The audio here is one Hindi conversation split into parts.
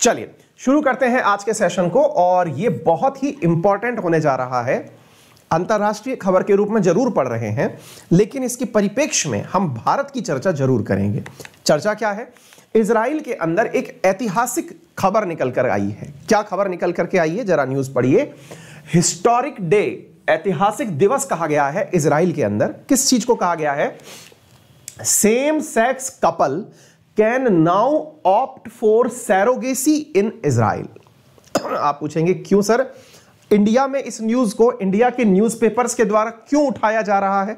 चलिए शुरू करते हैं आज के सेशन को, और ये बहुत ही इंपॉर्टेंट होने जा रहा है। अंतरराष्ट्रीय खबर के रूप में जरूर पढ़ रहे हैं, लेकिन इसके परिप्रेक्ष्य में हम भारत की चर्चा जरूर करेंगे। चर्चा क्या है? इजराइल के अंदर एक ऐतिहासिक खबर निकल कर आई है। क्या खबर निकल करके आई है? जरा न्यूज पढ़िए। हिस्टोरिक डे, ऐतिहासिक दिवस कहा गया है इजराइल के अंदर। किस चीज को कहा गया है? Same sex couple can now opt for surrogacy in Israel. आप पूछेंगे क्यों सर, इंडिया में इस न्यूज को इंडिया के न्यूज़पेपर्स के द्वारा क्यों उठाया जा रहा है?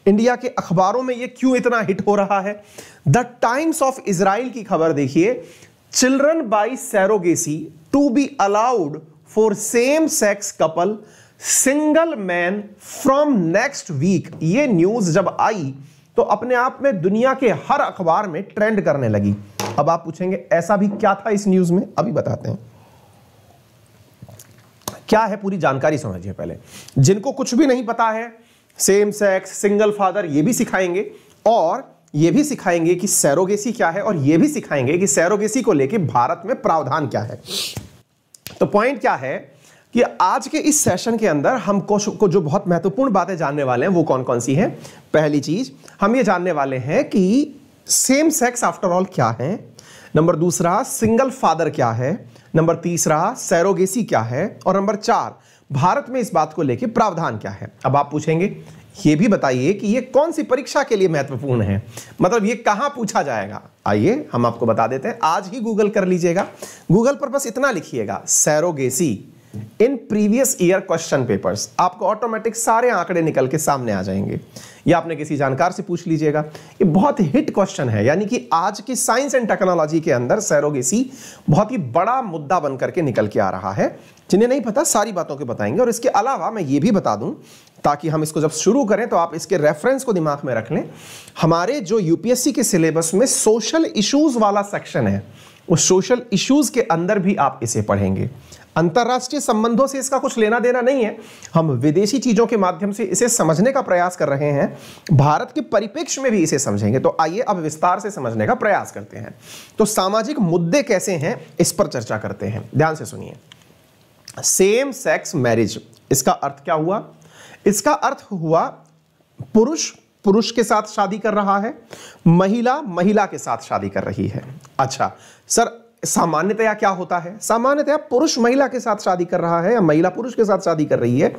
इंडिया के अखबारों में यह क्यों इतना हिट हो रहा है? द टाइम्स ऑफ इजराइल की खबर देखिए। Children by surrogacy to be allowed for same sex couple single man from next week. यह न्यूज जब आई तो अपने आप में दुनिया के हर अखबार में ट्रेंड करने लगी। अब आप पूछेंगे ऐसा भी क्या था इस न्यूज में? अभी बताते हैं क्या है, पूरी जानकारी समझिए पहले। जिनको कुछ भी नहीं पता है, सेम सेक्स, सिंगल फादर, ये भी सिखाएंगे, और ये भी सिखाएंगे कि सैरोगेसी क्या है, और ये भी सिखाएंगे कि सैरोगेसी को लेकर भारत में प्रावधान क्या है। तो पॉइंट क्या है कि आज के इस सेशन के अंदर हम को जो बहुत महत्वपूर्ण बातें जानने वाले हैं वो कौन कौन सी हैं। पहली चीज हम ये जानने वाले हैं कि सेम सेक्स आफ्टर ऑल क्या है। नंबर दूसरा, सिंगल फादर क्या है। नंबर तीसरा, सैरोगेसी क्या है। और नंबर 4, भारत में इस बात को लेकर प्रावधान क्या है। अब आप पूछेंगे ये भी बताइए कि ये कौन सी परीक्षा के लिए महत्वपूर्ण है, मतलब ये कहां पूछा जाएगा। आइए हम आपको बता देते हैं, आज ही गूगल कर लीजिएगा। गूगल पर बस इतना लिखिएगा, surrogacy in previous year question papers, आपको ऑटोमेटिक सारे आंकड़े निकल के सामने आ जाएंगे। या आपने किसी जानकार से पूछ लीजिएगा। ये बहुत हिट क्वेश्चन है, यानी कि आज की साइंस एंड टेक्नोलॉजी के अंदर सैरोगेसी बहुत ही बड़ा मुद्दा बनकर के निकल के आ रहा है। जिन्हें नहीं पता सारी बातों के बताएंगे। और इसके अलावा मैं ये भी बता दूं, ताकि हम इसको जब शुरू करें तो आप इसके रेफरेंस को दिमाग में रख लें। हमारे जो यूपीएससी के सिलेबस में सोशल इश्यूज वाला सेक्शन है, उस सोशल इश्यूज के अंदर भी आप इसे पढ़ेंगे। अंतरराष्ट्रीय संबंधों से इसका कुछ लेना देना नहीं है, हम विदेशी चीजों के माध्यम से इसे समझने का प्रयास कर रहे हैं। भारत के परिप्रेक्ष्य में भी इसे समझेंगे। तो आइए अब विस्तार से समझने का प्रयास करते हैं। तो सामाजिक मुद्दे कैसे हैं, इस पर चर्चा करते हैं। ध्यान से सुनिए। सेम सेक्स मैरिज, इसका अर्थ क्या हुआ? इसका अर्थ हुआ पुरुष पुरुष के साथ शादी कर रहा है, महिला महिला के साथ शादी कर रही है। अच्छा सर, सामान्यतया क्या होता है? सामान्यतया पुरुष महिला के साथ शादी कर रहा है या महिला पुरुष के साथ शादी कर रही है,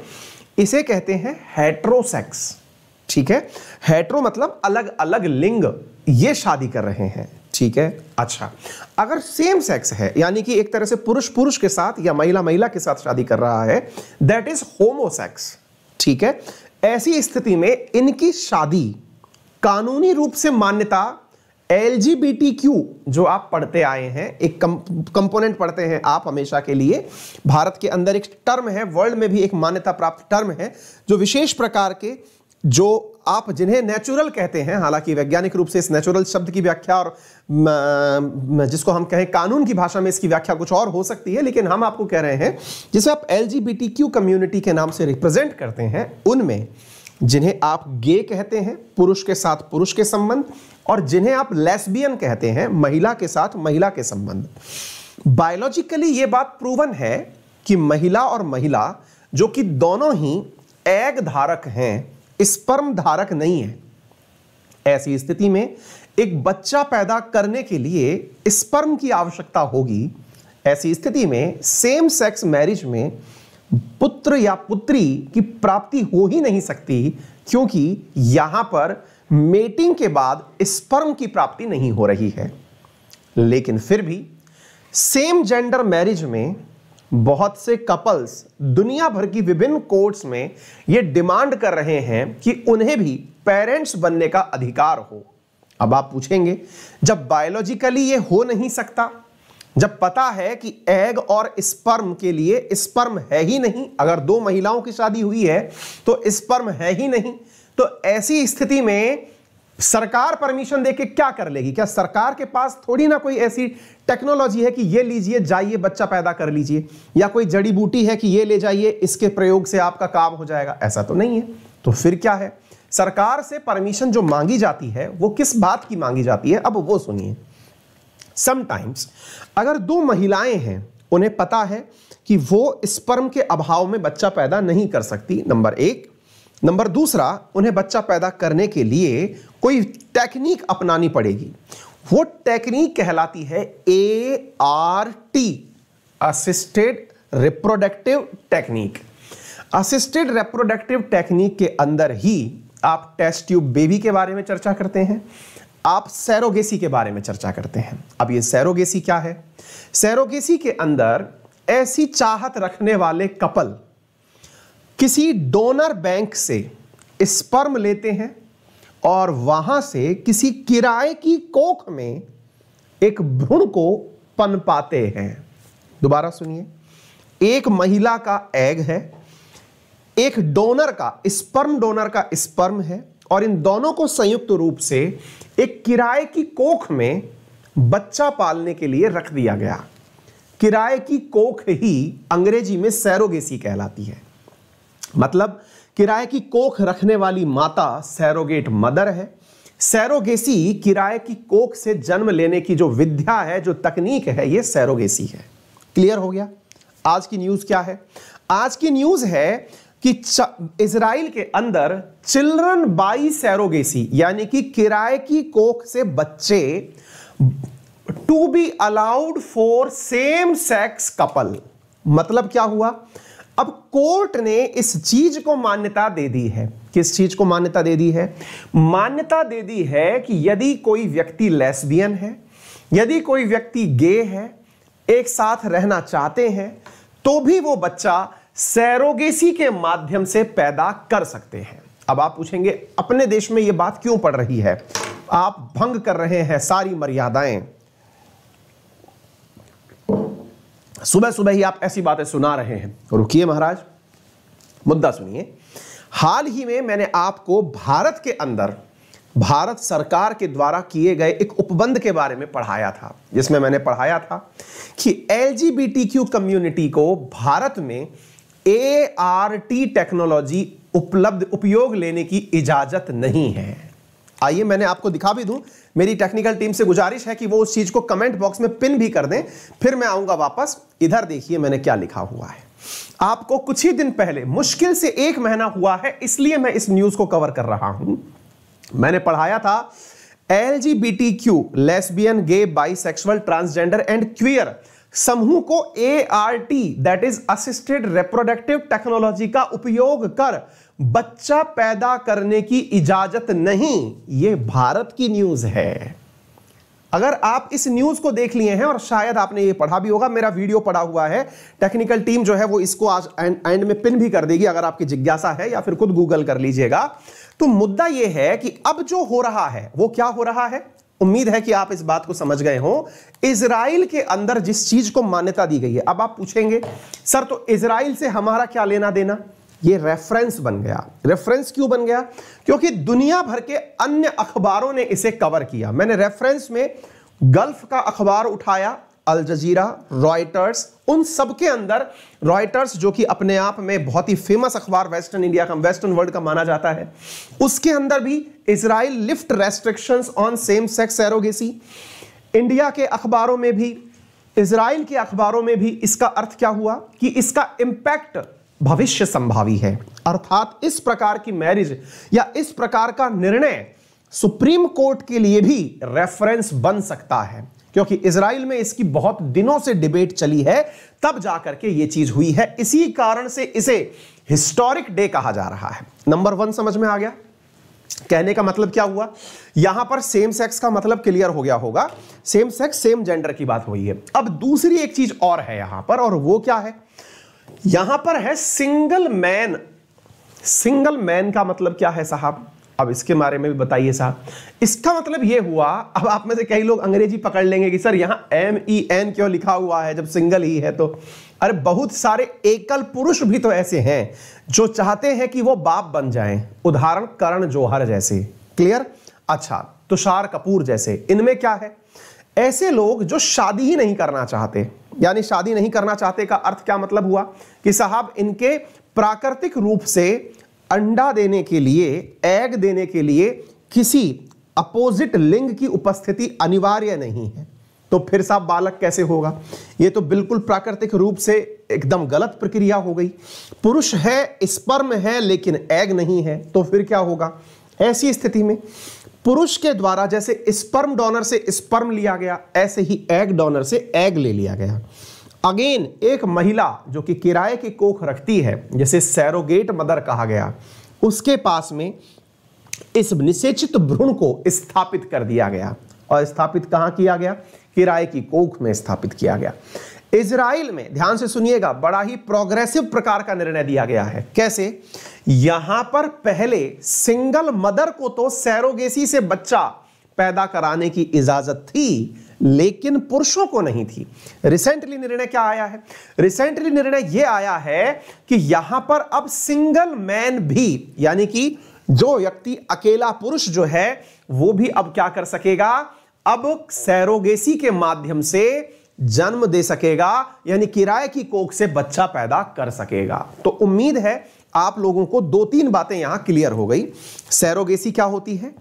इसे कहते हैं हेट्रोसेक्स। ठीक है, हेट्रो मतलब अलग अलग लिंग ये शादी कर रहे हैं। ठीक है। अच्छा, अगर सेम सेक्स है, यानी कि एक तरह से पुरुष पुरुष के साथ या महिला महिला के साथ शादी कर रहा है, दैट इज होमोसेक्स। ठीक है, ऐसी स्थिति में इनकी शादी कानूनी रूप से मान्यता LGBTQ जो आप पढ़ते आए हैं, एक कंपोनेंट पढ़ते हैं आप हमेशा के लिए। भारत के अंदर एक टर्म है, वर्ल्ड में भी एक मान्यता प्राप्त टर्म है, जो विशेष प्रकार के, जो आप जिन्हें नेचुरल कहते हैं, हालांकि वैज्ञानिक रूप से इस नेचुरल शब्द की व्याख्या और जिसको हम कहें कानून की भाषा में इसकी व्याख्या कुछ और हो सकती है, लेकिन हम आपको कह रहे हैं जिसे आप LGBTQ कम्युनिटी के नाम से रिप्रेजेंट करते हैं, उनमें जिन्हें आप गे कहते हैं, पुरुष के साथ पुरुष के संबंध, और जिन्हें आप लेस्बियन कहते हैं, महिला के साथ महिला के संबंध। बायोलॉजिकली यह बात प्रूवन है कि महिला और महिला, जो कि दोनों ही एग धारक हैं, स्पर्म धारक नहीं है। ऐसी स्थिति में एक बच्चा पैदा करने के लिए स्पर्म की आवश्यकता होगी। ऐसी स्थिति में सेम सेक्स मैरिज में पुत्र या पुत्री की प्राप्ति हो ही नहीं सकती, क्योंकि यहां पर मेटिंग के बाद स्पर्म की प्राप्ति नहीं हो रही है। लेकिन फिर भी सेम जेंडर मैरिज में बहुत से कपल्स दुनिया भर की विभिन्न कोर्ट्स में यह डिमांड कर रहे हैं कि उन्हें भी पेरेंट्स बनने का अधिकार हो। अब आप पूछेंगे, जब बायोलॉजिकली यह हो नहीं सकता, जब पता है कि एग और स्पर्म के लिए स्पर्म है ही नहीं, अगर दो महिलाओं की शादी हुई है तो स्पर्म है ही नहीं, तो ऐसी स्थिति में सरकार परमिशन देके क्या कर लेगी? क्या सरकार के पास थोड़ी ना कोई ऐसी टेक्नोलॉजी है कि ये लीजिए, जाइए बच्चा पैदा कर लीजिए, या कोई जड़ी बूटी है कि ये ले जाइए, इसके प्रयोग से आपका काम हो जाएगा? ऐसा तो नहीं है। तो फिर क्या है? सरकार से परमिशन जो मांगी जाती है वो किस बात की मांगी जाती है? अब वो सुनिए। समटाइम्स अगर दो महिलाएं हैं, उन्हें पता है कि वो स्पर्म के अभाव में बच्चा पैदा नहीं कर सकती, नंबर एक। नंबर दूसरा, उन्हें बच्चा पैदा करने के लिए कोई टेक्निक अपनानी पड़ेगी। वो टेक्निक कहलाती है ART, assisted reproductive technique. Assisted reproductive technique के अंदर ही आप टेस्ट ट्यूब बेबी के बारे में चर्चा करते हैं, आप सैरोगेसी के बारे में चर्चा करते हैं। अब ये सैरोगेसी क्या है? सैरोगेसी के अंदर ऐसी चाहत रखने वाले कपल किसी डोनर बैंक से स्पर्म लेते हैं और वहां से किसी किराए की कोख में एक भ्रूण को पनपाते हैं। दोबारा सुनिए, एक महिला का एग है, एक डोनर का, स्पर्म डोनर का स्पर्म है, और इन दोनों को संयुक्त रूप से एक किराए की कोख में बच्चा पालने के लिए रख दिया गया। किराए की कोख ही अंग्रेजी में सैरोगेसी कहलाती है। मतलब किराए की कोख रखने वाली माता सैरोगेट मदर है। सैरोगेसी किराए की कोख से जन्म लेने की जो विद्या है, जो तकनीक है, यह सैरोगेसी है। क्लियर हो गया? आज की न्यूज क्या है? आज की न्यूज है कि इजराइल के अंदर चिल्ड्रन बाई सैरोगेसी, यानी कि किराए की कोख से बच्चे to be allowed for same sex couple. मतलब क्या हुआ? अब कोर्ट ने इस चीज को मान्यता दे दी है। किस चीज को मान्यता दे दी है? मान्यता दे दी है कि यदि कोई व्यक्ति लेस्बियन है, यदि कोई व्यक्ति गे है, एक साथ रहना चाहते हैं, तो भी वो बच्चा सैरोगेसी के माध्यम से पैदा कर सकते हैं। अब आप पूछेंगे, अपने देश में ये बात क्यों पड़ रही है? आप भंग कर रहे हैं सारी मर्यादाएं। सुबह सुबह ही आप ऐसी बातें सुना रहे हैं। रुकिए महाराज, मुद्दा सुनिए। हाल ही में मैंने आपको भारत के अंदर भारत सरकार के द्वारा किए गए एक उपबंध के बारे में पढ़ाया था, जिसमें मैंने पढ़ाया था कि LGBTQ कम्युनिटी को भारत में ART टेक्नोलॉजी उपयोग लेने की इजाजत नहीं है। आइए मैंने आपको दिखा भी दूं। मेरी टेक्निकल टीम से गुजारिश है कि वो उस चीज को कमेंट बॉक्स में पिन भी कर दें, फिर मैं आऊंगा वापस। इधर देखिए मैंने क्या लिखा हुआ है। आपको कुछ ही दिन पहले, मुश्किल से 1 महीना हुआ है, इसलिए मैं इस न्यूज को कवर कर रहा हूं। मैंने पढ़ाया था LGBTQ, lesbian, gay, bisexual, transgender and queer समूह को ART, that is assisted reproductive technology का उपयोग कर बच्चा पैदा करने की इजाजत नहीं। यह भारत की न्यूज है। अगर आप इस न्यूज को देख लिए हैं और शायद आपने ये पढ़ा भी होगा, मेरा वीडियो पड़ा हुआ है, टेक्निकल टीम जो है वो इसको आज एंड में पिन भी कर देगी अगर आपकी जिज्ञासा है, या फिर खुद गूगल कर लीजिएगा। तो मुद्दा यह है कि अब जो हो रहा है वो क्या हो रहा है। उम्मीद है कि आप इस बात को समझ गए हो। इजराइल के अंदर जिस चीज को मान्यता दी गई है, अब आप पूछेंगे सर तो इजराइल से हमारा क्या लेना देना? ये रेफरेंस बन गया। रेफरेंस क्यों बन गया? क्योंकि दुनिया भर के अन्य अखबारों ने इसे कवर किया। मैंने रेफरेंस में गल्फ का अखबार उठाया, अल जजीरा, रॉयटर्स, उन सब के अंदर रॉयटर्स जो कि अपने आप में बहुत ही फेमस अखबार वेस्टर्न इंडिया का, वेस्टर्न वर्ल्ड का माना जाता है, उसके अंदर भी Israel lift restrictions on same sex surrogacy. India के अखबारों में भी, इजराइल के अखबारों में भी इसका अर्थ क्या हुआ कि इसका इंपैक्ट भविष्य संभावी है। अर्थात इस प्रकार की मैरिज या इस प्रकार का निर्णय सुप्रीम कोर्ट के लिए भी रेफरेंस बन सकता है, क्योंकि इजराइल में इसकी बहुत दिनों से डिबेट चली है, तब जाकर के ये चीज हुई है। इसी कारण से इसे हिस्टोरिक डे कहा जा रहा है। नंबर 1 समझ में आ गया? कहने का मतलब क्या हुआ? यहां पर सेम सेक्स का मतलब क्लियर हो गया होगा। सेम सेक्स, सेम जेंडर की बात हुई है। अब दूसरी एक चीज और है यहां पर, और वो क्या है? यहां पर है सिंगल मैन। सिंगल मैन का मतलब क्या है साहब? अब इसके बारे में भी बताइए साहब। इसका मतलब यह हुआ, अब आप में से कई लोग अंग्रेजी पकड़ लेंगे कि सर यहां MEN क्यों लिखा हुआ है जब सिंगल ही है तो। अरे बहुत सारे एकल पुरुष भी तो ऐसे हैं जो चाहते हैं कि वो बाप बन जाएं। उदाहरण करण जौहर जैसे। क्लियर? अच्छा, तुषार कपूर जैसे। इनमें क्या है? ऐसे लोग जो शादी ही नहीं करना चाहते, यानी शादी नहीं करना चाहते का अर्थ क्या मतलब हुआ कि साहब इनके प्राकृतिक रूप से अंडा देने के लिए, एग देने के लिए किसी अपोजिट लिंग की उपस्थिति अनिवार्य नहीं है। तो फिर साहब बालक कैसे होगा? ये तो बिल्कुल प्राकृतिक रूप से एकदम गलत प्रक्रिया हो गई। पुरुष है, स्पर्म है, लेकिन एग नहीं है, तो फिर क्या होगा? ऐसी स्थिति में पुरुष के द्वारा जैसे स्पर्म डोनर से स्पर्म लिया गया, ऐसे ही एग डोनर से एग ले लिया गया। अगेन एक महिला जो कि किराए की कोख रखती है, जैसे सैरोगेट मदर कहा गया, उसके पास में इस निषेचित भ्रूण को स्थापित कर दिया गया। और स्थापित कहां किया गया? किराए की कोख में स्थापित किया गया। इजराइल में ध्यान से सुनिएगा, बड़ा ही प्रोग्रेसिव प्रकार का निर्णय दिया गया है। कैसे? यहां पर पहले सिंगल मदर को तो सैरोगेसी से बच्चा पैदा कराने की इजाजत थी, लेकिन पुरुषों को नहीं थी। रिसेंटली निर्णय क्या आया है? रिसेंटली निर्णय यह आया है कि यहां पर अब सिंगल मैन भी, यानी कि जो व्यक्ति अकेला पुरुष जो है वो भी अब क्या कर सकेगा? अब सैरोगेसी के माध्यम से जन्म दे सकेगा, यानी किराए की कोख से बच्चा पैदा कर सकेगा। तो उम्मीद है आप लोगों को 2-3 बातें यहां क्लियर हो गई। सैरोगेसी क्या होती है,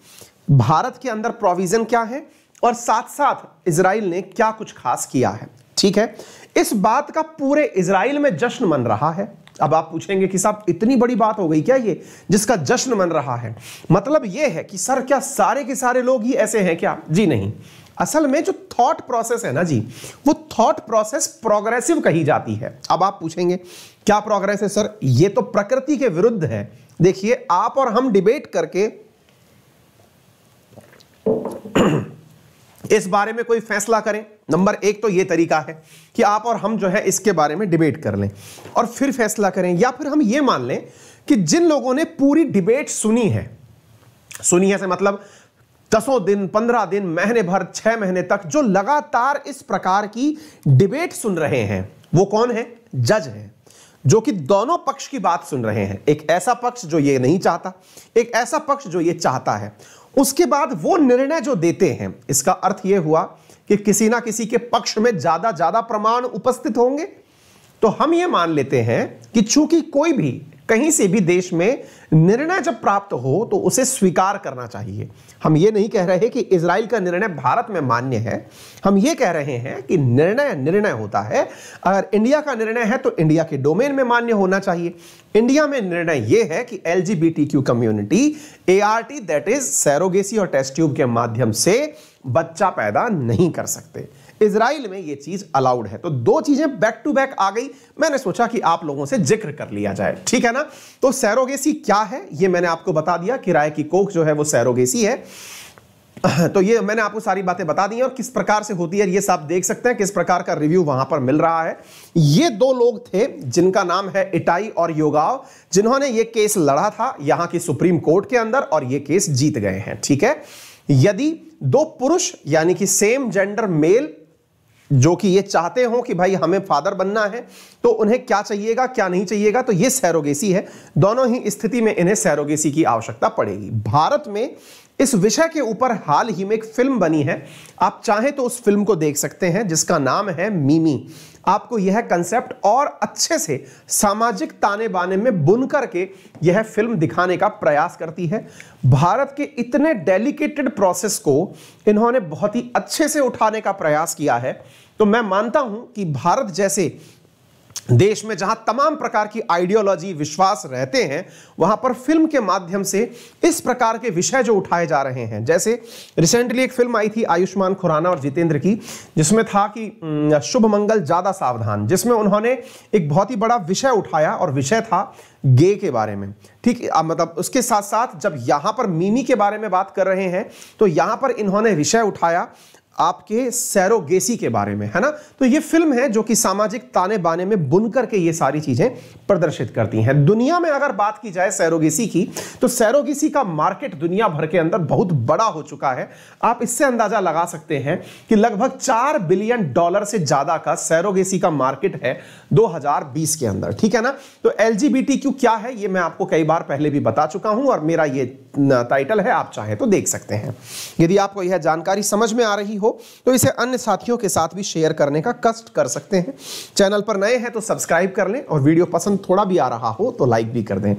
भारत के अंदर प्रोविजन क्या है, और साथ साथ इजराइल ने क्या कुछ खास किया है। ठीक है, इस बात का पूरे इजराइल में जश्न मन रहा है। अब आप पूछेंगे कि साहब इतनी बड़ी बात हो गई क्या ये जिसका जश्न मन रहा है? मतलब ये है कि सर क्या सारे के सारे लोग ही ऐसे हैं क्या? जी नहीं। असल में जो थॉट प्रोसेस है ना जी, वो थॉट प्रोसेस प्रोग्रेसिव कही जाती है। अब आप पूछेंगे क्या प्रोग्रेस है सर? ये तो प्रकृति के विरुद्ध है। देखिए, आप और हम डिबेट करके इस बारे में कोई फैसला करें, नंबर 1 तो ये तरीका है कि आप और हम जो है इसके बारे में डिबेट कर लें और फिर फैसला करें। या फिर हम ये मान लें कि जिन लोगों ने पूरी डिबेट सुनी है से मतलब 10 दिन, 15 दिन, महीने भर, 6 महीने तक जो लगातार इस प्रकार की डिबेट सुन रहे हैं, वो कौन है? जज है, जो कि दोनों पक्ष की बात सुन रहे हैं। एक ऐसा पक्ष जो ये नहीं चाहता, एक ऐसा पक्ष जो ये चाहता है। उसके बाद वो निर्णय जो देते हैं, इसका अर्थ यह हुआ कि किसी ना किसी के पक्ष में ज्यादा प्रमाण उपस्थित होंगे। तो हम ये मान लेते हैं कि चूंकि कोई भी कहीं से भी देश में निर्णय जब प्राप्त हो तो उसे स्वीकार करना चाहिए। हम ये नहीं कह रहे कि इजराइल का निर्णय भारत में मान्य है, हम ये कह रहे हैं कि निर्णय होता है। अगर इंडिया का निर्णय है तो इंडिया के डोमेन में मान्य होना चाहिए। इंडिया में निर्णय यह है कि LGBTQ community ART that is surrogacy और टेस्ट ट्यूब के माध्यम से बच्चा पैदा नहीं कर सकते। इजराइल में यह चीज अलाउड है। तो 2 चीजें बैक टू बैक आ गई, मैंने सोचा कि आप लोगों से जिक्र कर लिया जाए। ठीक है ना? तो सैरोगेसी क्या है ये मैंने आपको बता दिया। किराए की कोख जो है वो सैरोगेसी है। तो ये मैंने आपको सारी बातें बता दी हैं और किस प्रकार से होती है ये सब देख सकते हैं, किस प्रकार का रिव्यू वहां पर मिल रहा है। ये 2 लोग थे जिनका नाम है इटाई और योगाव, जिन्होंने ये केस लड़ा था यहां की सुप्रीम कोर्ट के अंदर और ये केस जीत गए हैं। ठीक है, यदि 2 पुरुष यानी कि सेम जेंडर मेल जो कि ये चाहते हो कि भाई हमें फादर बनना है, तो उन्हें क्या चाहिएगा क्या नहीं चाहिएगा, तो ये सैरोगेसी है। दोनों ही स्थिति में इन्हें सैरोगेसी की आवश्यकता पड़ेगी। भारत में इस विषय के ऊपर हाल ही में एक फिल्म बनी है, आप चाहें तो उस फिल्म को देख सकते हैं, जिसका नाम है मिमी। आपको यह कंसेप्ट और अच्छे से सामाजिक ताने बाने में बुन करके यह फिल्म दिखाने का प्रयास करती है। भारत के इतने डेलिकेटेड प्रोसेस को इन्होंने बहुत ही अच्छे से उठाने का प्रयास किया है। तो मैं मानता हूं कि भारत जैसे देश में जहां तमाम प्रकार की आइडियोलॉजी, विश्वास रहते हैं, वहां पर फिल्म के माध्यम से इस प्रकार के विषय जो उठाए जा रहे हैं, जैसे रिसेंटली एक फिल्म आई थी आयुष्मान खुराना और जितेंद्र की, जिसमें था कि शुभ मंगल ज्यादा सावधान, जिसमें उन्होंने एक बहुत ही बड़ा विषय उठाया और विषय था गे के बारे में। ठीक, मतलब उसके साथ साथ जब यहां पर मिमी के बारे में बात कर रहे हैं तो यहां पर इन्होंने विषय उठाया आपके सैरोगेसी के बारे में, है ना। तो ये फिल्म है जो कि सामाजिक ताने बाने में बुन करके ये सारी चीजें प्रदर्शित करती हैं। दुनिया में अगर बात की जाए सैरोगेसी की, तो सैरोगेसी का मार्केट दुनिया भर के अंदर बहुत बड़ा हो चुका है। आप इससे अंदाजा लगा सकते हैं कि लगभग $4 बिलियन से ज्यादा का सैरोगेसी का मार्केट है 2020 के अंदर। ठीक है ना। तो LGBTQ क्या है ये मैं आपको कई बार पहले भी बता चुका हूं और मेरा ये टाइटल है, आप चाहे तो देख सकते हैं। यदि आपको यह जानकारी समझ में आ रही हो तो इसे अन्य साथियों के साथ भी शेयर करने का कष्ट कर सकते हैं। चैनल पर नए हैं तो सब्सक्राइब कर लें और वीडियो पसंद थोड़ा भी आ रहा हो तो लाइक भी कर दें।